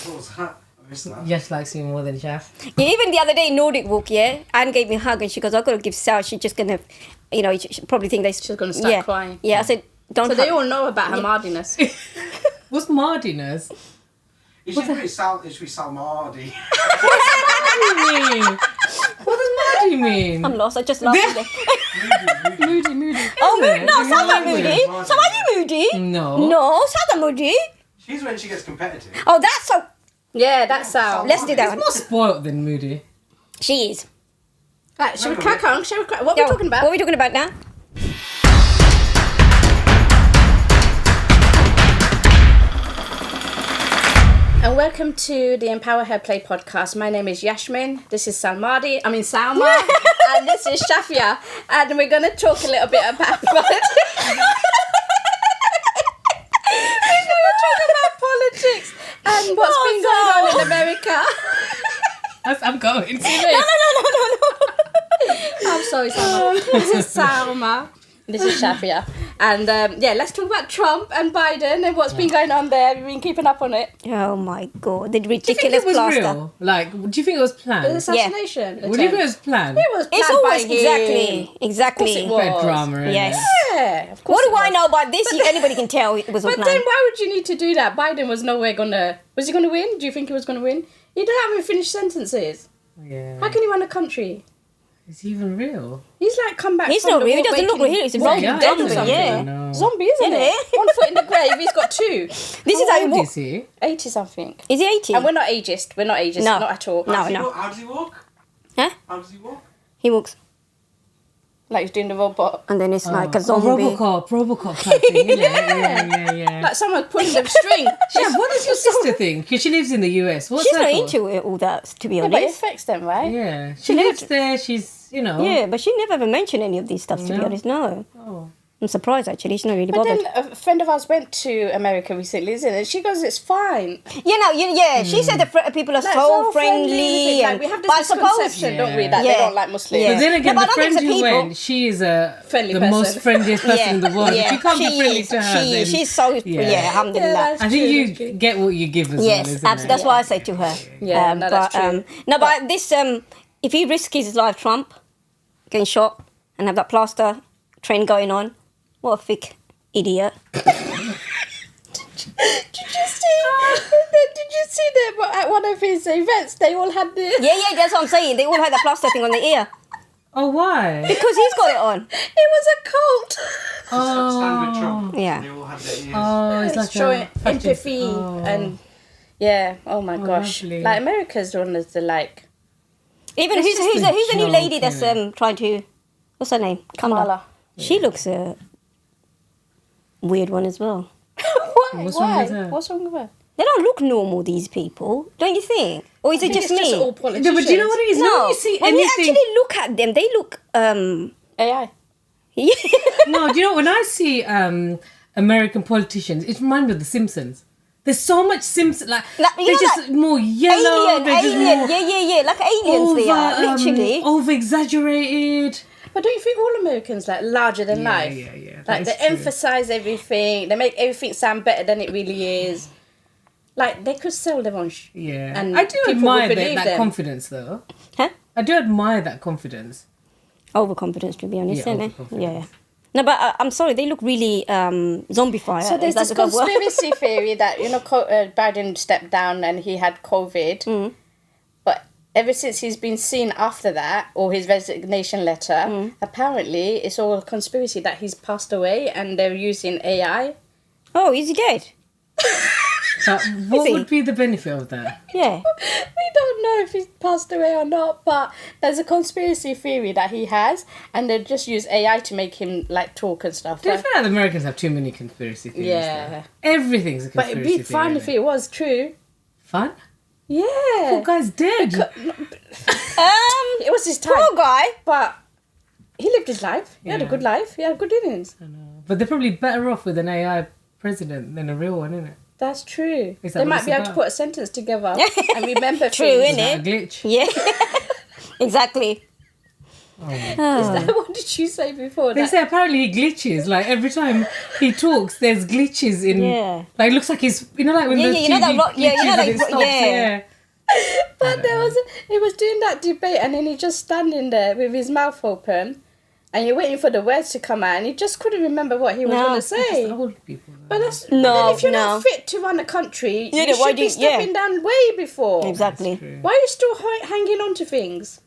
What was that? I missed that. Just likes you more than Chef. Yeah, even the other day, Nordic Walk, yeah, Anne gave me a hug and she goes, I've got to give Sal, she's just going to, she probably think She's going to start crying. Yeah, I said, don't So they hug. all know about her mardiness. What's Mardiness? It should be Salmardi. What does Mardy mean? I'm lost, I just laughed at it. Moody. Oh, moody. No, Moody. Sal's not Moody. moody. So are you moody? No. No, Sal's not moody. She's when she gets competitive. Oh, that's so... Yeah, that's how. Let's do that one. More spoiled than Moody. She is. Right, shall we crack on? What are we talking about? What are we talking about now? And welcome to the Empower Her Play podcast. My name is Yasmin. This is Salma. And this is Shafia. And we're going to talk a little bit about politics and what's been going on in America. I'm going. No. I'm sorry, Salma. This is Salma. This is Shafia. And let's talk about Trump and Biden and what's been going on there. We've been keeping up on it. Oh my God, the Do you think ridiculous it was plaster. real? Like, do you think it was The planned? assassination. What do you think it was planned? It was It's planned always by him. exactly. Of course it Bit was. of drama, innit? Yes. Yeah, of course What do it I was. know about this? Anybody can tell it was all But planned. then why would you need to do that? Biden was nowhere gonna... Was he gonna win? Do you think he was gonna win? He didn't even finish sentences. Yeah. How can he run a country? Is he even real? He's like come back He's from not the real. He war doesn't look baking- real. He's a What, walking he's dead or zombie. something? Yeah. No. Zombie, isn't Isn't it? it? 1 foot in the grave, he's got two. This is how How he old walks. is he? 80 something. Is he 80? And we're not ageist. We're not ageist. No. Not at all. No. How does he walk? Huh? How does he walk? He walks, Like he's doing the robot. and then it's like a Oh, zombie. Robocop type thing, isn't it? Yeah. Like someone pulling the string. Yeah, what does your sister think? Because she lives in the US. What's She's that not for? into it, all that, to be Yeah, but it honest. affects them, right? Yeah. She She never- lives there. She's, Yeah, but she never ever mentioned any of these stuff, to be No? honest. No. Oh. I'm surprised, actually. She's not really But bothered. then a friend of ours went to America recently, isn't it? She goes, it's fine. She said that people are Like, so it's all friendly. Like, and- we have this but I suppose... misconception, don't we, Yeah. that they Yeah. don't like Muslims. Yeah. But then again, No, but I the don't think friend it's who the people. went, she is the Friendly person. most friendliest person in the world. If you can't be friendly to her, then... she's so... Yeah, alhamdulillah. that's I think true, you that's true. get what you give as Yes, well, isn't absolutely. it? That's what I say to her. Yeah, no, that's true. But this, if he risks his life, Trump, getting shot and have that plaster train going on, what a thick idiot. Did you see them at one of his events? They all had the... Yeah, that's what I'm saying. They all had that plaster thing on their ear Oh, why? because he's got it on. It was a cult. Stand with Trump. Yeah. They all had their ears. Oh, it's It's like showing a fashion- empathy Oh. and... Yeah, oh my gosh. lovely. Like, America's one of the, like... Even It's who's just a the new joke, lady that's innit? trying to... What's her name? Kamala. She looks a weird one as well. Why? What's wrong Why? with her? What's wrong with her? They don't look normal, these people. Don't you think? Or is it just It's me? just all No, politicians. but do you know what it is? No, When you see when you anything... actually look at them, they look... AI. No, do you know, when I see American politicians, it reminds me of The Simpsons. There's so much Simpsons, like Like, you they're know, just like more yellow, alien, they're just more yeah, like aliens they are, literally. over-exaggerated. But don't you think all Americans like larger than Yeah, life? yeah, that Like is they true. emphasize everything. They make everything sound better than it really is. Like they could sell them on. Yeah, And I do people admire would that, believe that them. confidence, though. Huh? I do admire that confidence. Overconfidence, to be honest, Yeah, isn't it? overconfidence. Yeah. No, but I'm sorry, they look really zombified. So there's this conspiracy theory that Biden stepped down and he had COVID, Mm. but ever since he's been seen after that or his resignation letter, Mm. apparently it's all a conspiracy that he's passed away and they're using AI. Oh, is he dead? But what he? would be the benefit of that? Yeah. We don't know if he's passed away or not, but there's a conspiracy theory that he has, and they just use AI to make him like talk and stuff. Do you feel like the Americans have too many conspiracy theories? Yeah. though? Everything's a But conspiracy it'd be fun theory. if it was true. Fun? Yeah. Poor guy's dead. It was his time. Poor guy. But he lived his life. He had a Yeah. good life. He had good innings. But they're probably better off with an AI president than a real one, isn't it? That's true. Is that They what might it's be able to about? put a sentence together and remember True, things. innit? Is that a glitch? Yeah. Exactly. Is that what did you say before? They That? say apparently he glitches. Like every time he talks, there's glitches in. Yeah. Like it looks like he's, you know, like when Yeah, the yeah, you know that TV rock- yeah, you know glitches that and it ro- stops, yeah. But he was doing that debate, and then he just standing there with his mouth open, and you're waiting for the words to come out, and he just couldn't remember what he was No. going to Just say. old people. But that's No, then if you're no. not fit to run a country, Yeah, you why should do be you- stepping down way before. Exactly. True. Why are you still hanging on to things?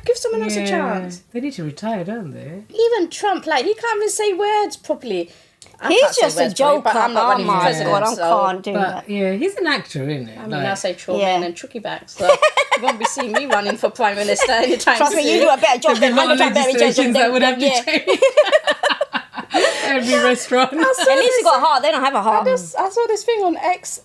Give someone else a chance. They need to retire, don't they? Even Trump, like he can't even say words properly. I He's can't say just a words properly, joker. but I'm not Oh running for my president, god, I so- can't do But that. yeah, he's an actor, isn't it? I mean, I say Trollman Yeah. and Chucky back, so you won't be seeing me running for prime minister anytime Trust soon. me, you do a better job There'd be than a lot of 100 times better job legislations that would have to yeah. change. Every restaurant. At least you got a heart. They don't have a heart. I saw this thing on X,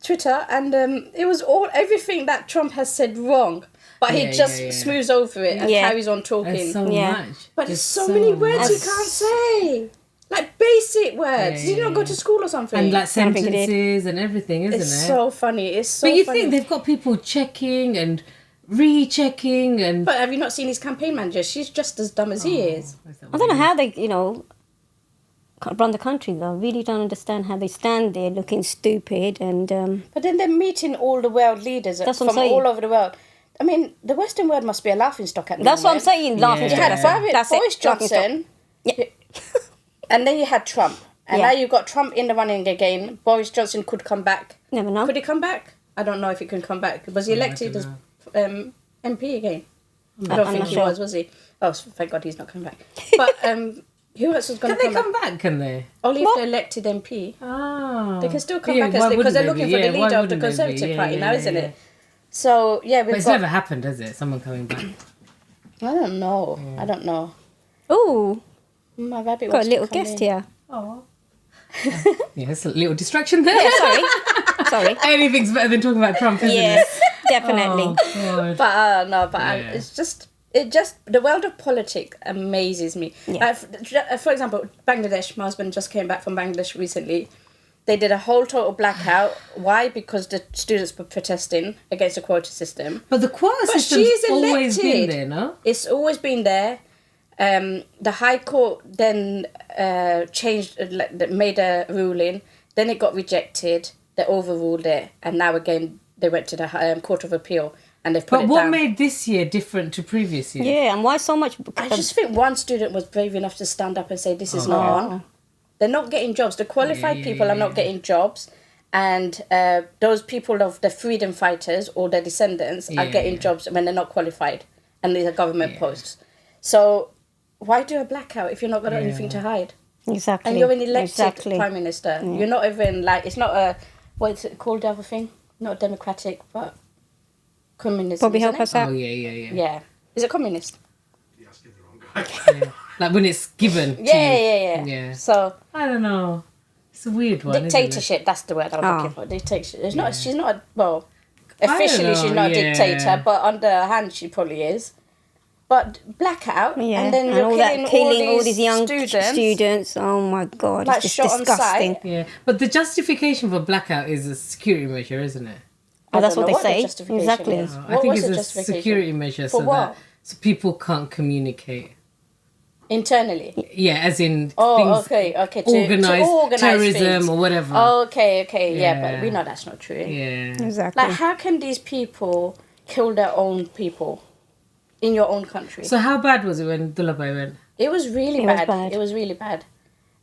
Twitter, and it was everything that Trump has said wrong, but he Yeah, just yeah. smooths over it and Yeah. carries on talking. There's so Yeah. much. But there's so many words he much. can't say, like basic words. Yeah, Did you not yeah, go yeah. to school or something? And like don't think it is. sentences and everything, isn't it's it? so funny. It's so But you funny. think they've got people checking and rechecking and. But have you not seen his campaign manager? She's just as dumb as he is. I don't know how they, run the country though. Really don't understand how they stand there looking stupid and. But then they're meeting all the world leaders That's what from I'm saying. all over the world. I mean, the Western world must be a laughing stock at the That's what I'm moment. saying. Laughing Yeah. You had stock. Boris That's it, laughing stock. Johnson, Yeah. and then you had Trump. And Yeah. now you've got Trump in the running again. Boris Johnson could come back. Never know. Could he come back? I don't know if he can come back. Was he elected as don't MP again? I I'm don't think not he sure. was he? Oh, thank God he's not coming back. But who else was going Can to they come come back? Can they? Only if What? they're elected MP. Ah. They can still come Yeah, back as why because they're wouldn't looking they for be? the Yeah, leader why of the wouldn't they be? Conservative Yeah, Party yeah, now, yeah, isn't yeah. it? So yeah, But we've it's got. never happened, has it? Someone coming back. I don't know. I don't know. Ooh, My rabbit got a wants to little come guest in. here. Oh. Yeah, it's a little distraction there. Yeah, sorry. Sorry. Anything's better than talking about Trump, isn't Yes, it? definitely. Oh, God. But no, but Yeah. it's just the world of politics amazes me. Yeah. For example, Bangladesh. My husband just came back from Bangladesh recently. They did a whole total blackout. Why? Because the students were protesting against the quota system. But the quota But system's she's always been elected. there, no? It's always been there. The High Court then made a ruling. Then it got rejected. They overruled it, and now again they went to the Court of Appeal and they've put But it what down. made this year different to previous years? Yeah, and why so much? I just think one student was brave enough to stand up and say, "This is not on." They're not getting jobs. The qualified people are not getting jobs, and those people of the freedom fighters or their descendants are Yeah, getting yeah. jobs when they're not qualified, and these are government posts. So why do a blackout if you're not got anything to hide? Exactly. And you're an elected exactly. prime minister. You're not even like it's not a what's it called? The other thing, not democratic, but communist. Bobby, isn't help it? us out. Oh, yeah. Yeah, is it communist? You asking the wrong guy. Yeah. Like when it's given to Yeah, you. yeah. Yeah. So I don't know. It's a weird one. dictatorship. That's the word I'm Oh. looking for. Dictatorship. It's not. She's not. Well, don't officially she's know, not a yeah. dictator, but under her hand she probably is. But blackout, Yeah, and then you're all killing, that killing all these young students. Oh my god, Like, it's just shot on disgusting. sight. Yeah. But the justification for blackout is a security measure, isn't it? Oh, that's don't what know they the say. justification Exactly. is. I What think was it's the a justification? security measure For so what? that so people can't communicate. Internally. Yeah, as in Oh, things okay. To organize organize terrorism things. or whatever. Okay, yeah, but Yeah. we know that's not true. Yeah. Exactly. Like, how can these people kill their own people in your own country? So how bad was it when Dulabai went? It was really It was bad. bad. It was really bad.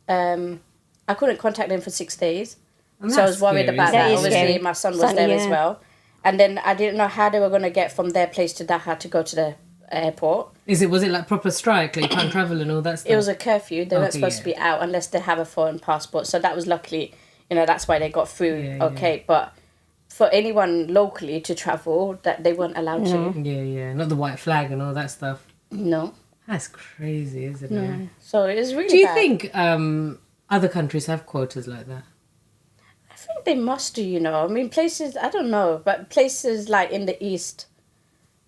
I couldn't contact them for 6 days. And So I that's was worried scary, about isn't That that. is it? Obviously, scary. my son was Son, there as yeah. well. And then I didn't know how they were going to get from their place to Dhaka to go to the airport. Was it like proper strike? Like you can't travel and all that stuff? It was a curfew. They weren't Okay, supposed to yeah. be out unless they have a foreign passport. So that was luckily, that's why they got through. Yeah, okay, but for anyone locally to travel, that they weren't allowed to. Yeah. Not the white flag and all that stuff. No. That's crazy, isn't it? So it was really Do you bad. think other countries have quotas like that? I think they must do, I mean, places, I don't know, but places like in the East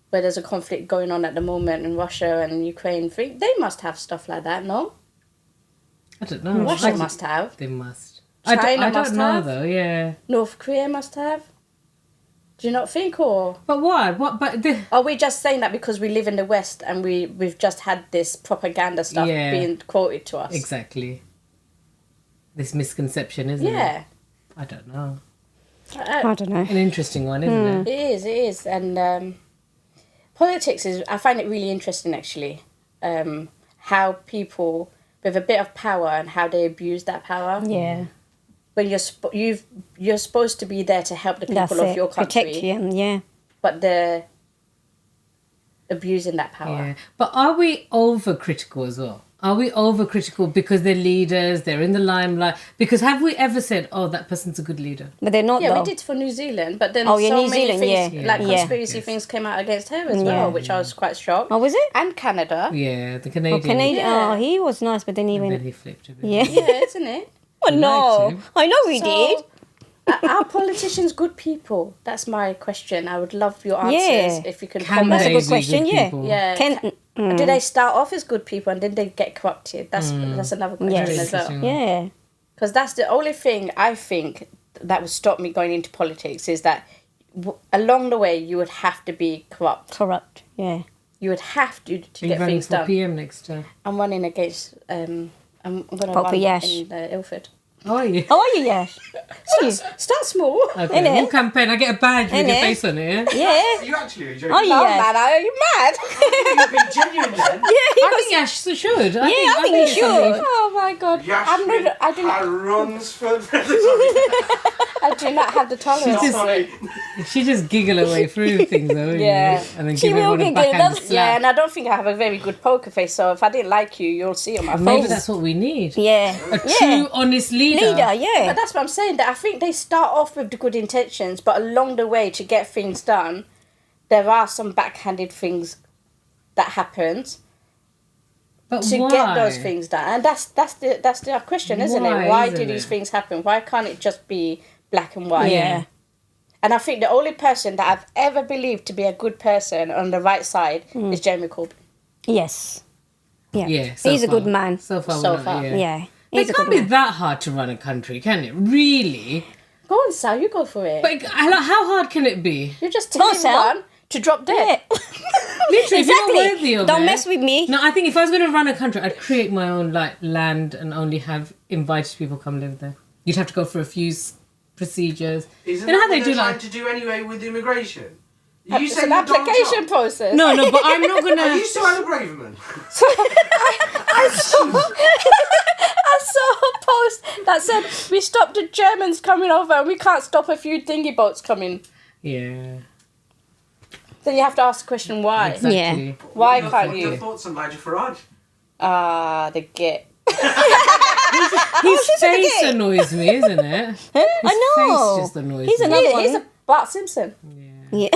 where there's a conflict going on at the moment in Russia and Ukraine, they must have stuff like that, no? I don't know. Russia must have. They must. China I don't must know have. though. Yeah. North Korea must have. Do you not think, or But why? What? But are we just saying that because we live in the West and we've just had this propaganda stuff Yeah. being quoted to us? exactly. This misconception, isn't it? Yeah, I don't know. I don't know. An interesting one, isn't it? it is. And politics is, I find it really interesting actually, how people with a bit of power and how they abuse that power. Yeah. When you're supposed to be there to help the people That's of it. your country, Protect you. Yeah. but they're abusing that power. Yeah. But are we overcritical as well? Are we overcritical because they're leaders, they're in the limelight? Because have we ever said, oh, that person's a good leader? But they're not Yeah, though. we did for New Zealand, but then Oh, yeah, so New many Zealand, things, yeah. like Yeah. conspiracy Yes. things came out against her as Yeah. well, which I was quite shocked. Oh, was it? And Canada. Yeah, the Oh, Canadian. Canadian. Yeah. Oh, he was nice, but then he And then went. he flipped a bit. Yeah. Yeah, isn't it? Oh, no. liked him. I know he So, did. Are politicians good people? That's my question. I would love your answers Yeah. if you can Can comment. That's a they good be question, yeah. people? Yeah. Can, Do they start off as good people and then they get corrupted? That's another question Yes. as well. Interesting. yeah. Because that's the only thing I think that would stop me going into politics is that along the way you would have to be corrupt. Corrupt. Yeah. You would have to Are you get running things for done. PM next time? I'm running against. I'm going to Vote for run Yash. in Ilford. Oh, yeah. How are you, Yash? Start small. Okay, Innit? we'll campaign. I get a badge with your Innit? face on it, yeah? Yeah. Are you actually joking? Oh, No, yeah. man, are you mad? You're being genuine then. I think Yash should. I think he it's something- should. Oh my god! Yasmin I do not. runs for I do not have the tolerance. just- Sorry. She just giggle away through things, though. Yeah. And then She give will everyone a giggle, backhand that's- slap. Yeah, and I don't think I have a very good poker face. So if I didn't like you, you'll see on my Maybe face. that's what we need. Yeah. A true, honest leader. Leader, yeah. But that's what I'm saying. That I think they start off with the good intentions, but along the way to get things done, there are some backhanded things that happens But to why? get those things done, and that's the question, isn't Why, it? Why isn't do these it? things happen? Why can't it just be black and white? Yeah. And I think the only person that I've ever believed to be a good person on the right side Mm. is Jeremy Corbyn. Yes. Yeah. Yeah, so He's a far. good man. So far, So we're not- far. Yeah. It He's a can't good be man. that hard to run a country, can it? Really? Go on, Sal, you go for it. But how hard can it be? You're just Go on, telling Sal. one to drop dead. Yeah. Literally, if you're Exactly. not worthy of Don't it- mess with me. No, I think if I was going to run a country, I'd create my own land and only have invited people come live there. You'd have to go through a few procedures. Isn't You know that how what they do they're trying like? to do anyway with immigration? It's said an you're Donald application Trump. process. No, but I'm not Are gonna. you still Anna Braverman? I saw a post that said we stopped the Germans coming over and we can't stop a few dinghy boats coming. Yeah, Then you have to ask the question why. exactly. Why What can't are you? your thoughts on Nigel Farage? The git. His she's a face gay. annoys me, isn't it? His I know. face just annoys He's me. another one. He's a Bart Simpson. Yeah.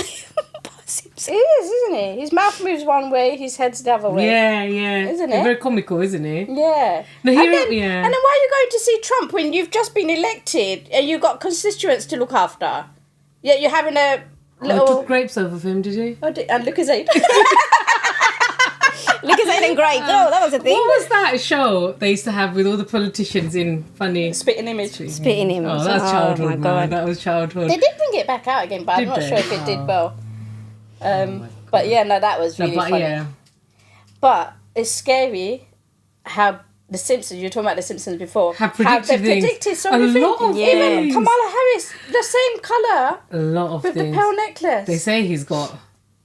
He is, isn't he? His mouth moves one way, his head's the other way. Yeah, Isn't He's it? very comical, isn't he? Yeah. No, he and, re- then, yeah. and then why are you going to see Trump when you've just been elected and you've got constituents to look after? Yeah, you're having a Oh, he little... took grapes over for him, did he? and look at Zaid. Lucas Aiden Great. Oh, that was a thing. What was that show they used to have with all the politicians in funny? Spitting image. Spitting him. Oh, that's childhood, my man. God. That was childhood. They did bring it back out again, but I'm Did not they? sure if it did Oh. well. my God. But yeah, no, that was No, really but funny. yeah, But it's scary how the Simpsons, you were talking about the Simpsons before, Have how they predicted things. predicted so A many lot things. of Even things. Kamala Harris, the same colour a lot of with things. the pearl necklace. They say he's got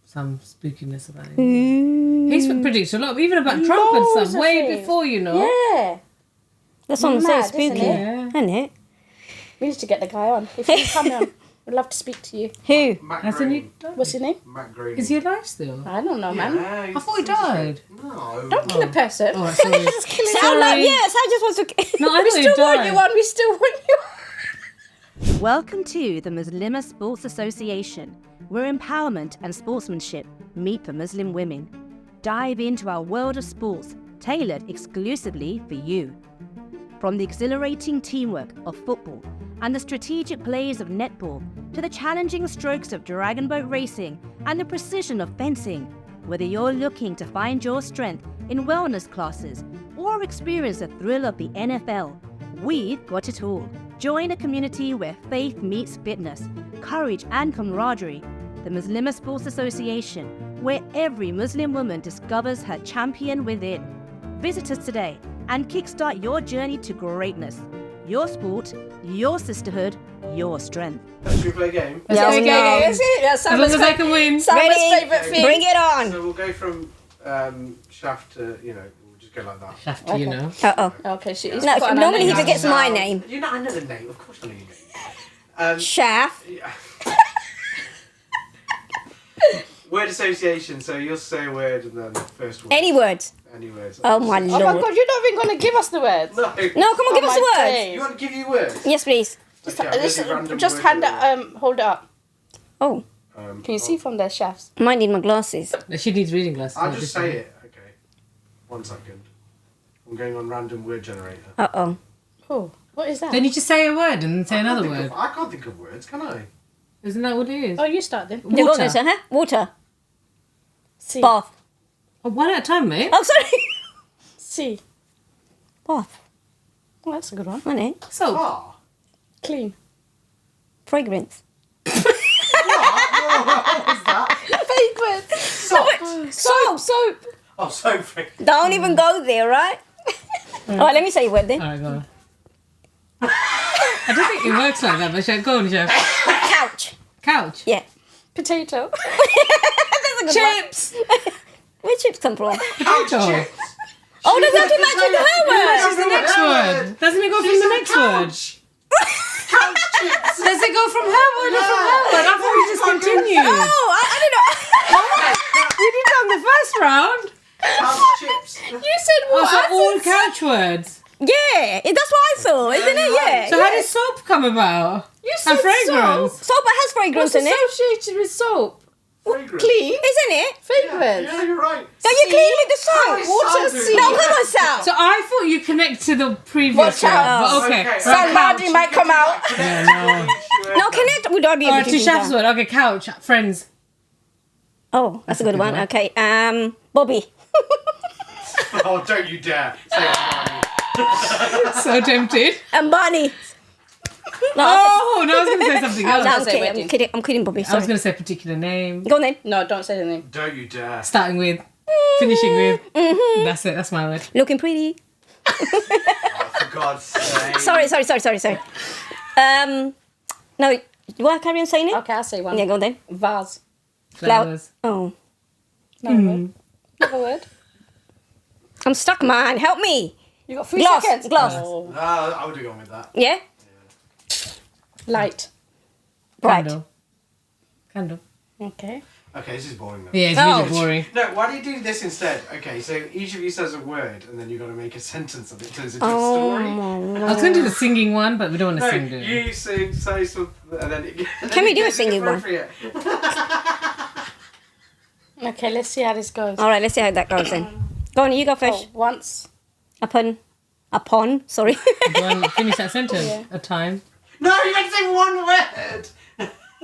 some spookiness about him. He's predicted a lot, even about Trump and Loads stuff, of way things. before, you know. Yeah. That's what I'm Mad, saying. isn't Spooky. it? Isn't it? We need to get the guy on. If you come on, we'd love to speak to you. Who? Matt Hasn't he Groening. died? What's his name? Matt Groening. Is he alive still? I don't know, man. Yeah, I thought he died. No. Don't kill a person. Oh, sorry. Just kill him. Sound like, Sorry. yes, I just want to. No, I We thought he still want died. you on. We still want you on. Welcome to the Muslimah Sports Association, where empowerment and sportsmanship meet for Muslim women. Dive into our world of sports, tailored exclusively for you. From the exhilarating teamwork of football and the strategic plays of netball to the challenging strokes of dragon boat racing and the precision of fencing, whether you're looking to find your strength in wellness classes or experience the thrill of the NFL, we've got it all. Join a community where faith meets fitness courage, and camaraderie. The Muslima Sports Association, where every Muslim woman discovers her champion within. Visit us today and kickstart your journey to greatness. Your sport, your sisterhood, your strength. Should we play a game? Let's Yeah, go, we go. know. That's it. That's As long as I can win. Salma's Ready? favourite thing. Bring it on. So we'll go from shaft to, we'll just go like that. Shaft, you know. Uh-oh. Okay, she is. No, put on her normally he name. forgets my name. You know, I know the name. Of course I know your name. Shaft. Yeah. Word association. So you'll say a word and then the first word. Any words? Any words. Oh my Oh my lord. god, you're not even going to give us the words. No. No, come on, give us the my words. days. You want to give you words? Yes, please. Okay, I'm gonna do random Just words hand and it, hold it up. Oh, then, Can you see from their shafts? I might need my glasses. She needs reading glasses. I'll not just this say one. it. Okay. 1 second. I'm going on random word generator. Uh-oh. Oh, what is that? Then you just say a word and then say I can't another think word. of- I can't think of words, can I? Isn't that what it is? Oh, you start then. You got Water. this, huh? Water. C. Bath. Oh, one at a time, mate. Oh, sorry. C. Bath. Oh, that's a good one. Wasn't it? So, Ah. Clean. Fragrance. What was that? Favourite. Soap. Soap. Oh, Sophie. Don't even go there, right? All right, let me say a word then. alright, go on. I don't think it works like that, but shall go on, Chef. Couch. Couch. Yeah. Potato. That's a good Chips. one. Where chips come from? Potato. Oh, does that have to match with the her word? Which is the next word? Doesn't it go from the next word? Couch chips. Does it go from her word or from her word? I thought we just continued. Oh, I don't know. We did that on the first round. Couch chips. You said Oh, what? so I all said couch words. Yeah, that's what I thought, isn't it? Yeah. So how did soap come about? You And said fragrance. soap. Soap has fragrance What's in it, associated with soap? Fragrance. Clean. isn't it? Fragrance. Yeah, you're right. Don't you clean with the soap? Water, sea. No, come on, Sal. So I thought you connect to the previous Watch one. out. But okay. Okay, So Somebody couch. might come out. Yeah, no. No, connect. We don't be able Alright, to to do Chef's that. word. Okay, couch. Friends. Oh, that's a good one. Okay, Bobby. Oh, don't you dare. Say it, So tempted. And Barney. No, Oh, no, I was going to say something else. no, I I'm was gonna say kidding. wedding. I'm kidding. I'm kidding, Bobby. I was Sorry. going to say a particular name. Go on then. No, don't say the name. Don't you dare. Starting with, finishing with. That's it. That's my word. Looking pretty. Oh, for God's sake. Sorry. No, do I carry on saying it? Okay, I'll say one. Yeah, go on then. Vase. Flowers. Oh, Another word. Another word. I'm stuck, man. Help me. You got 3 Glass. seconds. Glass. Oh. I would have gone with that. Yeah. Light. Right. Candle. Okay. Okay, this is boring now. Yeah, it's Oh. really boring. No, why do you do this instead? Okay, so each of you says a word, and then you've got to make a sentence of it. Turns into a story. I was going to do the singing one, but we don't want to No, sing, do we? you sing, say something, and then it, Can we do a singing one? one? Okay, let's see how this goes. All right. Let's see how that goes then. Go on. You go Oh, first. once. Upon. Sorry. Do I finish that sentence? Yeah. A time. No, you can say one word.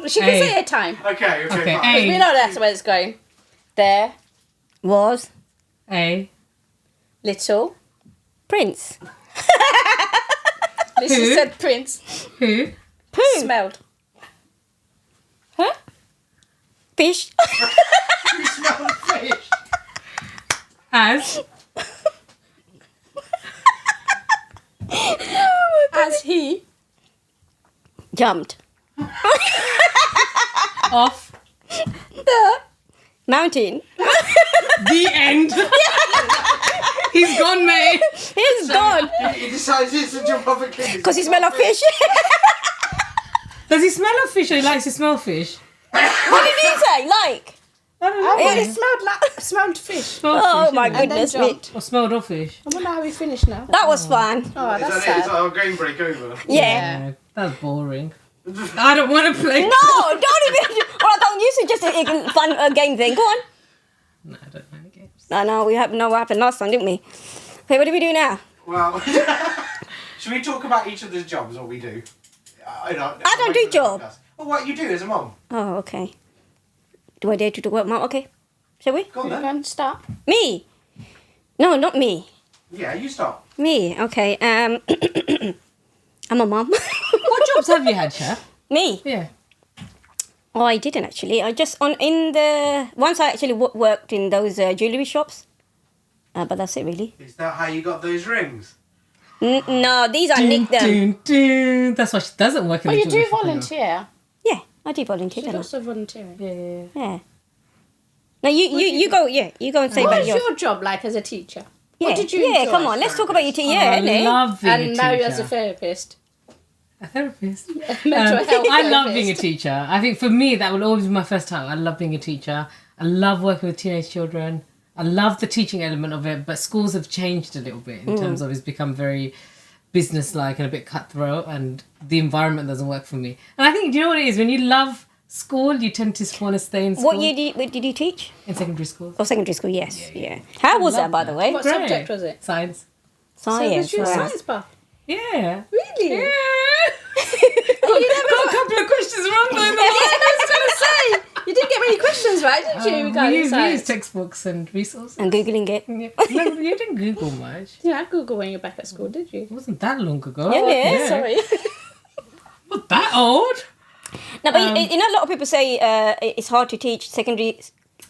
She can A. say a time. Okay, Okay, fine. A. We know that's where it's going. There. Was A. Little. Prince. Listen Who? said Prince. Who? Poo. Smelled. Fish. You smell fish. As. As he. Jumped. Off. The mountain. The end. He's gone, mate. He's gone. He decides to jump off a cliff. Because he smell of fish. Does he smell of fish or he likes to smell fish? What did he say? Like? I don't know. Oh, it smelled fish. Smelled Oh fish, my isn't it? goodness then me. jumped. Or smelled of fish. I wonder how we finish now. That was fun. Oh, Is that's that it? Is sad. our game break over? Yeah. Yeah, that's boring. I don't want to play. No, don't even. All right, don't use it just a fun game thing. Go on. No, I don't know the games. I know, we know what happened last time, didn't we? Okay, what do we do now? Well, should we talk about each other's jobs, or we do? I don't do job. Well, what you do as a mom. Oh, okay. Do I dare to talk about Mum? Okay. Shall we? Go on You then. can start. Me? No, not me. Yeah, you start. Me, okay. I'm a mum. What jobs have you had, Chef? Me? Yeah. Oh, I didn't actually. I just once I actually worked in those jewellery shops, but that's it really. Is that how you got those rings? No, these I nicked them. Dun, dun. That's why she doesn't work in But the you do jewellery shop anymore. volunteer. Yeah, I do volunteer. She's don't I? also volunteering. Yeah. Yeah. No, you go. Yeah, you go and say What about was yours. your job like as a teacher? Yeah, What did you yeah. enjoy? Come on, let's talk about your I innit? love being a And teacher. now you're as a therapist. A therapist. Mental health I love therapist. being a teacher. I think for me that will always be my first time. I love being a teacher. I love working with teenage children. I love the teaching element of it, but schools have changed a little bit in terms of it's become very business-like and a bit cutthroat, and the environment doesn't work for me. And I think, do you know what it is? When you love school, you tend to want to stay in school. What year did you teach? In secondary school. Oh, secondary school. Yes, yeah. How was that, love by the that. way? What Great. subject was it? Science. So was Science. you a wow. science buff? Yeah. Really? Yeah. got a couple of questions wrong though. I was going to say, you didn't get many questions right, did you? We regarding use science? textbooks and resources. And googling it. Yeah. No, you didn't Google much. You didn't Google when you're back at school, did you? It wasn't that long ago. Yeah. Sorry. Not that old. No, but you know, a lot of people say it's hard to teach secondary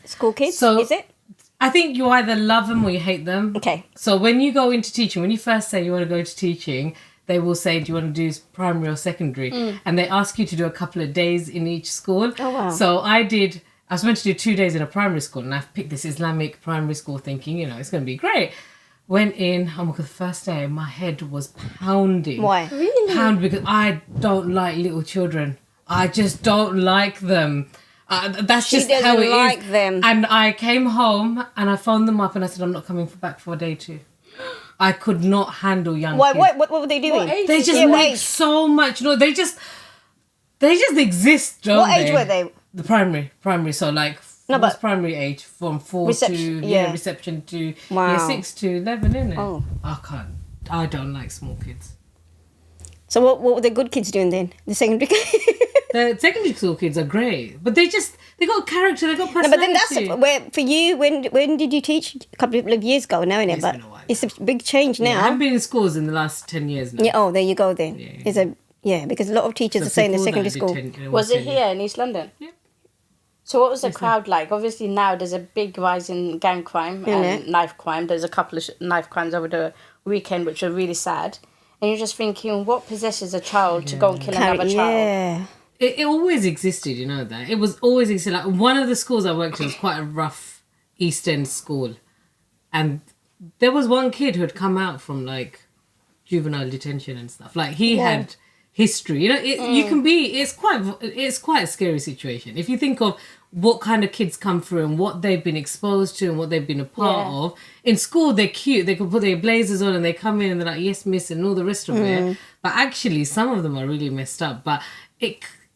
school kids. So- Is it? I think you either love them or you hate them. Okay. So when you go into teaching, when you first say you want to go into teaching, they will say, do you want to do primary or secondary? And they ask you to do a couple of days in each school. Oh, wow. So I was meant to do 2 days in a primary school, and I've picked this Islamic primary school thinking, it's going to be great. Went in, oh my God, the first day, my head was pounding. Why? Really? Pound because I don't like little children. I just don't like them. That's She just how doesn't it like is. them. And I came home and I phoned them up and I said, I'm not coming back for day 2. I could not handle young Why? kids. What were they doing? What age? They just Yeah, what make age? so much noise. They just exist, don't What they? age were they? The primary. So like, No, what's but- primary age? From 4 Reception, to yeah. reception to Wow. year 6 to 11, isn't it? Oh. I don't like small kids. So what were the good kids doing then? The secondary. The secondary school kids are great, but they got character, they got No, personality. but then that's where for you. When did you teach? A couple of years ago now, innit? It's But been a while. it's a big change I now. haven't been in schools in the last 10 years now. Yeah. Oh, there you go. Then Yeah. it's because a lot of teachers So are saying the before that, secondary I did school. 10 Was it 10 years. here in East London? Yeah. So what was the crowd like? Obviously now there's a big rise in gang crime and knife crime. There's a couple of knife crimes over the weekend which are really sad. And you're just thinking, what possesses a child to go and kill another child? Yeah. It always existed, you know that. It was always existed. Like one of the schools I worked in was quite a rough East End school. And there was one kid who had come out from like juvenile detention and stuff. Like he had history. You can be it's quite a scary situation. If you think of what kind of kids come through and what they've been exposed to and what they've been a part of. In school they're cute. They can put their blazers on and they come in and they're like, yes, miss, and all the rest of it. But actually some of them are really messed up. But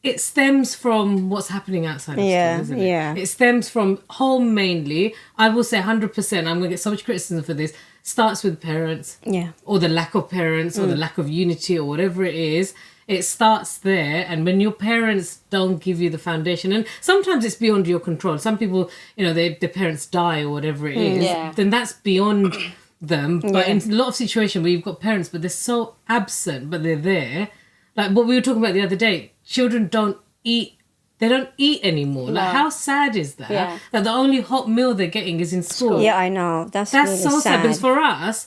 it stems from what's happening outside of Yeah, school, isn't it? yeah. It stems from home mainly. I will say 100%, I'm going to get so much criticism for this, starts with parents. Yeah. Or the lack of parents or the lack of unity or whatever it is. It starts there, and when your parents don't give you the foundation, and sometimes it's beyond your control. Some people, their parents die or whatever it is, Yeah. then that's beyond them. But in a lot of situations where you've got parents, but they're so absent, but they're there. Like what we were talking about the other day, children don't eat. They don't eat anymore. Like how sad is that? Yeah. That the only hot meal they're getting is in school. Yeah, I know. That's That's really so sad. Because for us,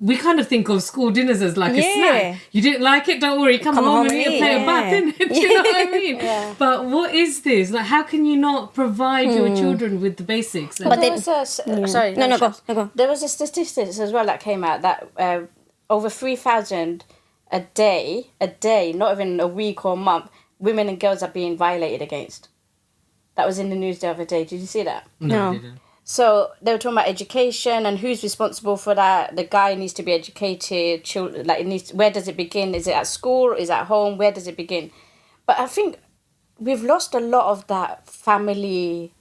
we kind of think of school dinners as like a Yeah. snack. You didn't like it? Don't worry. Come home and eat a plate of bath, innit? Do you know what I mean? But what is this? Like, how can you not provide your children with the basics? But There then- was sorry. No, go. There was a statistics as well that came out that over 3,000 a day, not even a week or a month, women and girls are being violated against. That was in the news the other day. Did you see that? No. I didn't. So they were talking about education and who's responsible for that. The guy needs to be educated. Children, like it needs. Where does it begin? Is it at school? Is it at home? Where does it begin? But I think we've lost a lot of that family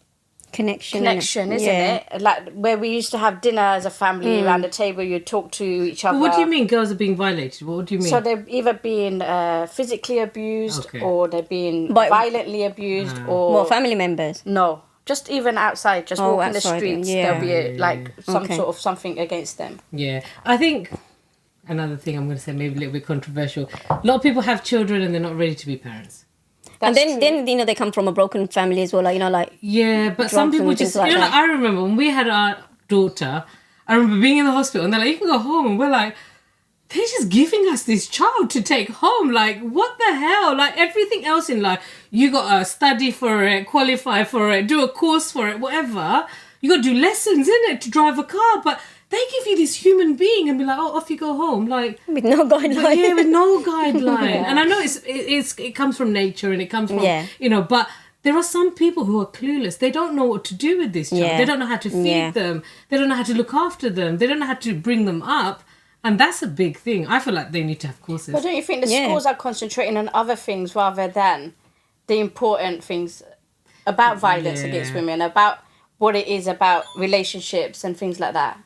connection, connection, isn't Yeah. it? Like where we used to have dinner as a family around the table. You talk to each other. But what do you mean girls are being violated? What do you mean? So they're either being physically abused Okay. or they're being But- violently abused or Well, family members. no. Just even outside, just Oh, walking the outside, streets, yeah. there'll be like some Okay. sort of something against them. Yeah, I think another thing I'm going to say, maybe a little bit controversial. A lot of people have children and they're not ready to be parents. And That's then, true. then they come from a broken family as well, like, like Yeah, but some drugs people and just, things like that. I remember when we had our daughter, I remember being in the hospital and they're like, you can go home. And we're like, they're just giving us this child to take home. Like, what the hell? Like, everything else in life, you got to study for it, qualify for it, do a course for it, whatever. You got to do lessons in it to drive a car. But they give you this human being and be like, oh, off you go home. Like, with no guideline. yeah, with no guideline. And I know it comes from nature and it comes from, Yeah. but there are some people who are clueless. They don't know what to do with this child. Yeah. They don't know how to feed Yeah. them. They don't know how to look after them. They don't know how to bring them up. And that's a big thing. I feel like they need to have courses. But don't you think the Yeah. schools are concentrating on other things rather than the important things about violence Yeah. against women, about what it is about relationships and things like that?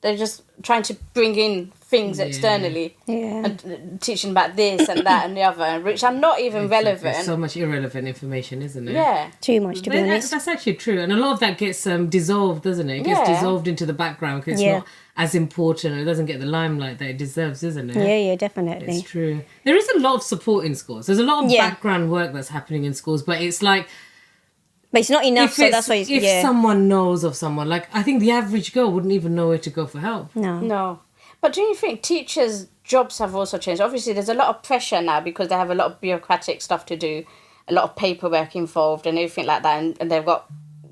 They're just trying to bring in things Yeah. externally Yeah. and teaching about this and that and the other, which are not even relevant. There's so much irrelevant information, isn't it? Yeah. Too much, to be honest. That's actually true. And a lot of that gets dissolved, doesn't it? It gets Yeah. dissolved into the background because it's Yeah. not as important. It doesn't get the limelight that it deserves, isn't it? Yeah, definitely. It's true. There is a lot of support in schools. There's a lot of Yeah. background work that's happening in schools, but it's like But it's not enough, so that's why it's, if yeah. someone knows of someone, like I think the average girl wouldn't even know where to go for help. No. No. But do you think teachers' jobs have also changed? Obviously, there's a lot of pressure now because they have a lot of bureaucratic stuff to do, a lot of paperwork involved and everything like that. And they've got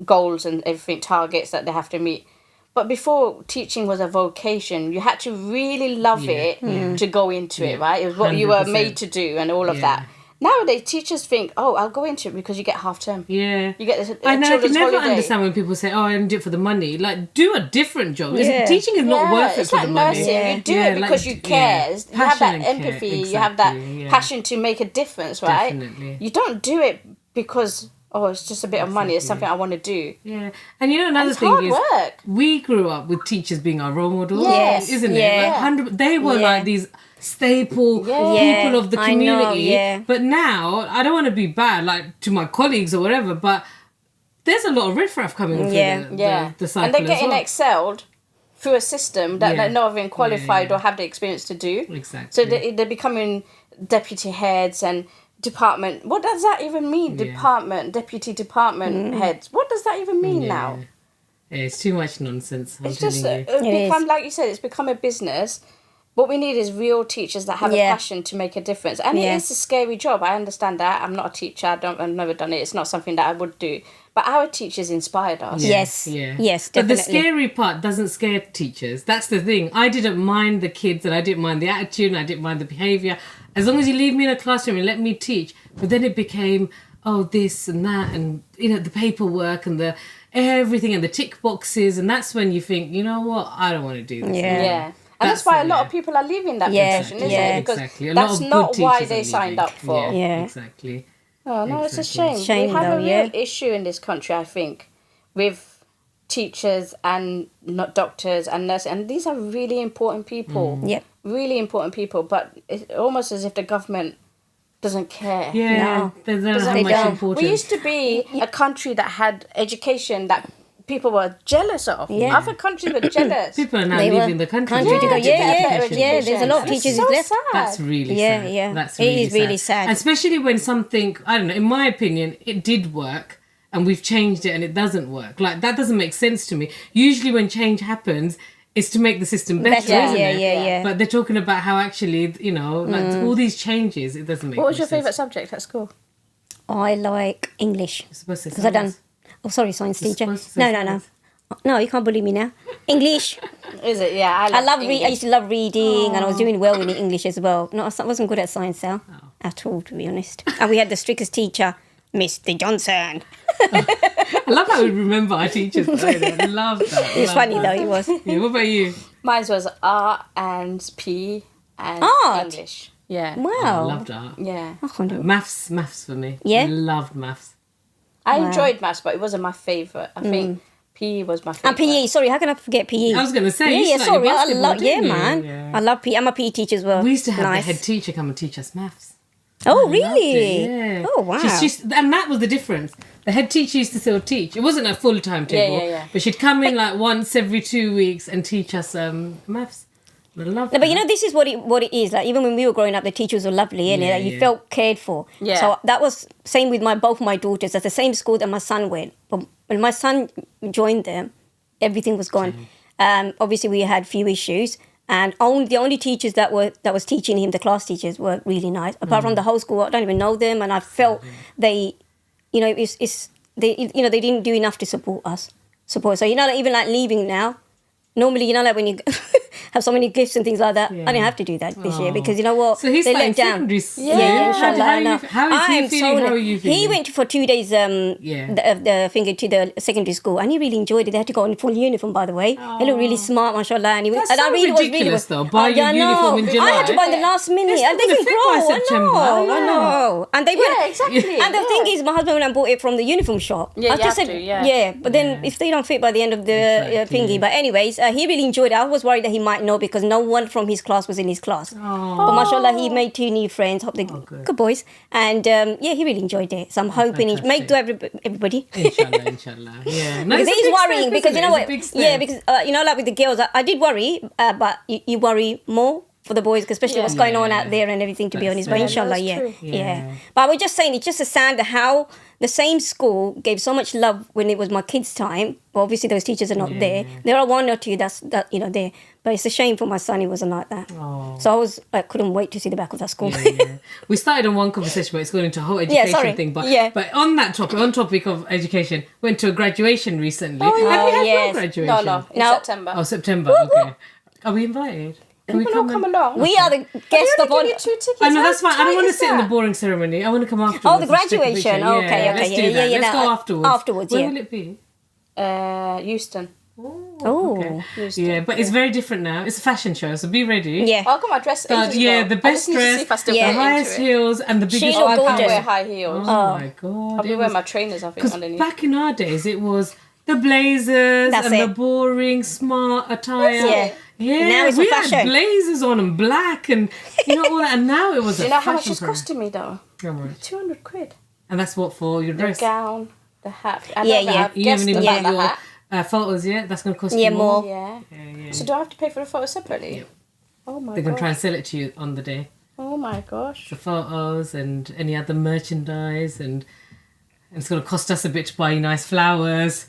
goals and everything, targets that they have to meet. But before, teaching was a vocation. You had to really love it to go into it, right? It was what you were 100%. made to do and all of Yeah. that. Nowadays, teachers think, oh, I'll go into it because you get half term. Yeah. You get the I know, I can children's never holiday. understand when people say, oh, I didn't do it for the money. Like, do a different job. Yeah. Teaching is not worth it it's for like the money. nursing. Yeah. You do Yeah, it like, because you care. You have passion that and care, empathy. You have that exactly, yeah. passion to make a difference, right? Definitely. You don't do it because it's just a bit of money. It's something I want to do. Yeah. And you know, another It's thing hard is, work. we grew up with teachers being our role models, Yes. isn't it? Yeah. Like they were Yeah. like these staple Yeah, people of the I know, community. yeah. But now, I don't want to be bad, like to my colleagues or whatever, but there's a lot of riffraff coming through Yeah. the cycle And they're as getting well. excelled through a system that Yeah. they're not even qualified Yeah. or have the experience to do. Exactly. So they're becoming deputy heads and department. What does that even mean? Yeah. Department, deputy department heads. What does that even mean now? Yeah, it's too much nonsense. I'm It's just telling you. become, is. like you said, it's become a business. What we need is real teachers that have a Yeah. passion to make a difference. And Yeah. it is a scary job. I understand that. I'm not a teacher. I've never done it. It's not something that I would do. But our teachers inspired us. Yeah. Yes. Yes, But the definitely. scary part doesn't scare teachers. That's the thing. I didn't mind the kids and I didn't mind the attitude and I didn't mind the behaviour. As long as you leave me in a classroom and let me teach. But then it became, this and that and, the paperwork and the everything and the tick boxes. And that's when you think, you know what? I don't want to do this. Yeah. anymore. Yeah. And that's why a lot yeah. of people are leaving that Yeah, profession, isn't yeah. it? Because Exactly. A lot that's of good not why teachers they are signed leaving. up for. Yeah. Exactly. Oh, no, it's a Exactly. shame. Shame We have though, a yeah. real issue in this country, I think, with teachers and not doctors and nurses. And these are really important people. Yep. Really important people. But it's almost as if the government doesn't care. Yeah. No. They don't know how They much don't. importance. We used to be a country that had education that people were jealous of. Yeah. Other countries were jealous. People are now They were leaving the country. country to go. to Yeah, get yeah, education. yeah. There's a lot of And it's teachers so who's left. sad. That's really Yeah, sad. yeah. That's It really is really sad. Especially when something, I don't know, in my opinion, it did work and we've changed it and it doesn't work. Like, that doesn't make sense to me. Usually when change happens, it's to make the system better, Better, isn't yeah, it? yeah, yeah. But they're talking about how actually, like all these changes, it doesn't make What was much your sense. favourite subject at school? I like English. You're supposed to Because I done. science. Oh, sorry, science You're teacher. supposed to say No, no, no. science. No, you can't believe me now. English. Is it? Yeah, I love English. I used to love reading, and I was doing well in English as well. No, I wasn't good at science, though, Oh. at all, to be honest. And we had the strictest teacher, Mr. Johnson. I love how we remember our teachers. though. I love that. It was funny though. It was. Yeah, what about you? Mine was art and P and Art? English. Yeah. I Wow. loved art. Yeah. I can't do it. Maths for me. Yeah? I loved maths. I Wow. enjoyed maths, but it wasn't my favourite. I think PE was my And favourite. PE. Sorry, how can I forget PE? I was going to say, you yeah, used to like sorry. I basketball, love. Yeah, didn't you? man. Yeah. I love PE. I'm a PE teacher as well. We used to have nice. the head teacher come and teach us maths. Oh, I loved really? it, yeah. Oh, wow. And that was the difference. The head teacher used to still teach. It wasn't a full timetable, Yeah. but she'd come in like once every 2 weeks and teach us maths. I love No, but you that. know, this is what it is. Like even when we were growing up, the teachers were lovely, innit? Yeah, Like, you yeah. felt cared for. Yeah. So that was same with both my daughters. At the same school that my son went. But when my son joined them, everything was gone. Obviously, we had few issues, and the only teachers that was teaching him, the class teachers, were really nice. Apart from the whole school, I don't even know them, and I felt they, you know, they didn't do enough to support us. So like, even like leaving now. Normally, like when you have so many gifts and things like that, I didn't have to do that this year because you know what? So he's they starting let down. secondary school. Yeah, How inshallah, I know. is he feeling? How are you feeling? He went for 2 days the finger to the secondary school and he really enjoyed it. They had to go in full uniform, by the way. They look really smart, mashallah. And, That's and I so really ridiculous, though. Buy your I uniform in know. July. I had to buy in the last minute. They're And they still can gonna fit by grow. September. I know. And they went. Yeah, exactly. And the thing is, my husband went and bought it from the uniform shop. Yeah, I you just have said, to, yeah. but then if they don't fit by the end of the Exactly. thingy. But anyways, he really enjoyed it. I was worried that he might not because no one from his class was in his class. But mashallah, he made 2 new friends. Hope they good boys. And he really enjoyed it. So I'm hoping he make to everybody. Inshallah. Yeah. No, Because it's a it is big worrying step, because isn't you know it? It's a what? big step. Yeah, because like with the girls, I did worry, but you worry more for the boys, especially what's going on out there and everything. To be honest, but That's inshallah, that's yeah, true. yeah. But we're just saying it's just a sad how the same school gave so much love when it was my kids' time. Well, obviously those teachers are not there. There are 1 or 2 that there, but it's a shame for my son. It wasn't like that. Oh. So I couldn't wait to see the back of that school. Yeah. We started on one conversation, but it's going into a whole education sorry. thing. But Yeah. but on topic of education, went to a graduation recently. Have you had yes. your graduation? No, in No. September. Oh, September. Okay. Are we invited? Can we People don't come along. We are the guests of Give honor. you 2 tickets. I know How that's fine. I don't tight want to is sit in the that? boring ceremony. I want to come afterwards. Oh, the and just take a graduation. picture. Okay, Yeah, okay, let's do yeah, that. yeah, Let's no, go afterwards. afterwards, Where yeah. will it be? Euston. Oh, Okay. Yeah, but it's very different now. It's a fashion show, so be ready. yeah. I got my dress. But ages yeah, ago. the I best just need to see dress, if I still Yeah. the fit highest into it. heels, and the biggest. looked I can't gorgeous. wear high heels. Oh my god! I'll be It wearing was- my trainers, I think, Because underneath. back in our days, it was the blazers That's and the it. boring smart attire. Yeah. Yeah, Now it's we a had fashion. blazers on and black and all that. And now it was Do a you know how much fashion it's costing me though? program. 200 quid. And that's what for your The dress. gown, the hat. I Yeah, know that yeah. I've You guessed haven't even about got the your hat. photos yet. That's going to cost Yeah, you more. Yeah. Yeah. So do I have to pay for the photo separately? Oh my They're going to try gosh. and sell it to you on the day. Oh my gosh. The photos and any other merchandise and it's going to cost us a bit to buy you nice flowers.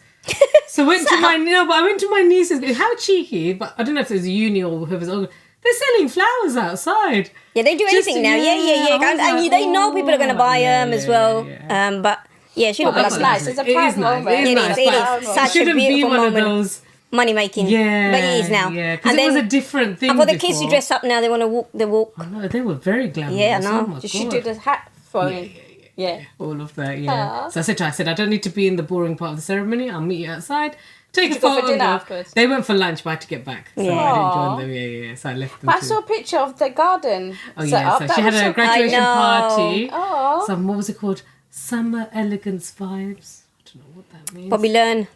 So I went to my niece's. How cheeky, but I don't know if it was uni or whoever's. They're selling flowers outside. Yeah, they do Just- anything now. Yeah. I was And like, they know people are going to buy yeah, them as yeah, well. yeah. But yeah, she looked Well, that's lovely. nice. It's a It proud is nice. moment. It is It nice. is, it but is. it Such a shouldn't be beautiful one moment. of those. Money making. Yeah, But it is now. Yeah, because it was a different thing. And for the kids who before. dress up now, they want to walk the walk. Oh, no, they were very glamorous. Yeah, I know. Oh my Did she God. do the hat throwing? Yeah. All of that, yeah. So I said to her, I don't need to be in the boring part of the ceremony. I'll meet you outside. Take a you go for photo. dinner and go. afterwards? They went for lunch, but I had to get back. So I didn't join them. Yeah. So I left them But I too. saw a picture of the garden. Oh set yeah, up. so That she had was a so- graduation I know. party. Oh. Some, what was it called? Summer elegance vibes. I don't know what that means. Bobby Learn.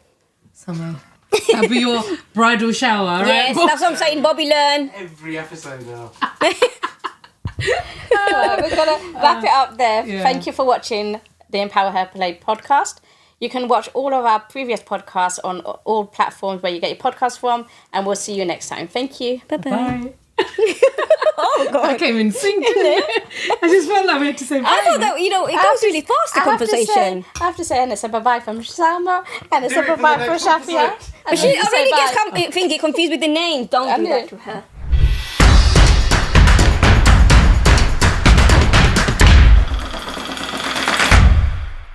Summer. That'll be your bridal shower, right? Yes, that's what I'm saying. Bobby Learn. Every episode now. Well, we're going to wrap it up there. Yeah. Thank you for watching the Empower Her Play podcast. You can watch all of our previous podcasts on all platforms where you get your podcasts from, and we'll see you next time. Thank you. Bye-bye. Bye. Oh, God. I came in sync. I just felt like we had to say bye. I thought that, it goes really fast, the conversation. I have to say, Anna said bye-bye from Salma, and it's Do a it for the bye-bye from next Shafia. episode. But she already gets confused with the names. Don't I do knew. that to her.